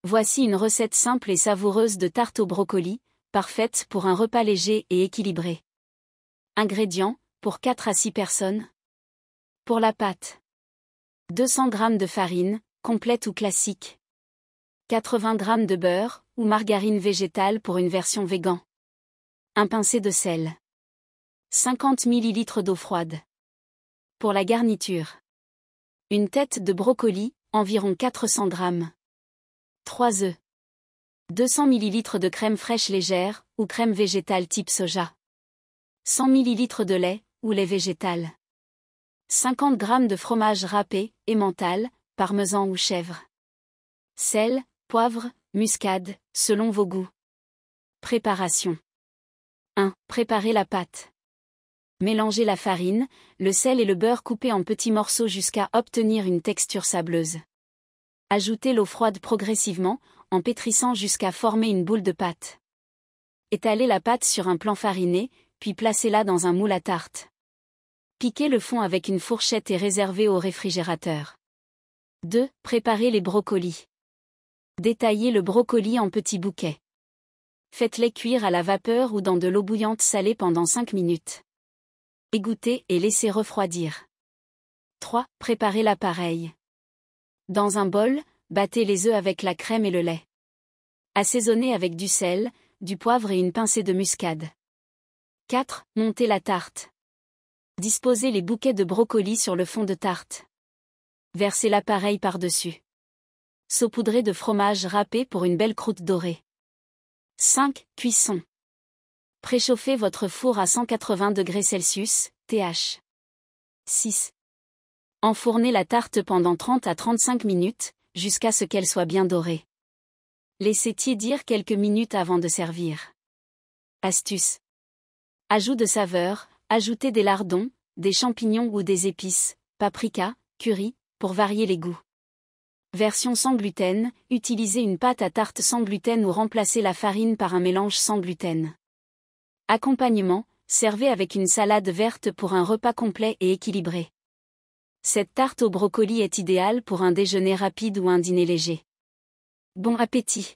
Voici une recette simple et savoureuse de tarte au brocoli, parfaite pour un repas léger et équilibré. Ingrédients, pour 4 à 6 personnes. Pour la pâte. 200 g de farine, complète ou classique. 80 g de beurre, ou margarine végétale pour une version végan. Un pincé de sel. 50 ml d'eau froide. Pour la garniture. Une tête de brocoli, environ 400 g. 3 œufs. 200 ml de crème fraîche légère, ou crème végétale type soja. 100 ml de lait, ou lait végétal. 50 g de fromage râpé, emmental, parmesan ou chèvre. Sel, poivre, muscade, selon vos goûts. Préparation. 1. Préparez la pâte. Mélangez la farine, le sel et le beurre coupés en petits morceaux jusqu'à obtenir une texture sableuse. Ajoutez l'eau froide progressivement, en pétrissant jusqu'à former une boule de pâte. Étalez la pâte sur un plan fariné, puis placez-la dans un moule à tarte. Piquez le fond avec une fourchette et réservez au réfrigérateur. 2. Préparez les brocolis. Détaillez le brocoli en petits bouquets. Faites-les cuire à la vapeur ou dans de l'eau bouillante salée pendant 5 minutes. Égouttez et laissez refroidir. 3. Préparez l'appareil. Dans un bol, battez les œufs avec la crème et le lait. Assaisonnez avec du sel, du poivre et une pincée de muscade. 4. Montez la tarte. Disposez les bouquets de brocolis sur le fond de tarte. Versez l'appareil par-dessus. Saupoudrez de fromage râpé pour une belle croûte dorée. 5. Cuisson. Préchauffez votre four à 180°C, TH. 6. Enfournez la tarte pendant 30 à 35 minutes, jusqu'à ce qu'elle soit bien dorée. Laissez tiédir quelques minutes avant de servir. Astuce. Ajout de saveur, ajoutez des lardons, des champignons ou des épices, paprika, curry, pour varier les goûts. Version sans gluten, utilisez une pâte à tarte sans gluten ou remplacez la farine par un mélange sans gluten. Accompagnement, servez avec une salade verte pour un repas complet et équilibré. Cette tarte au brocoli est idéale pour un déjeuner rapide ou un dîner léger. Bon appétit!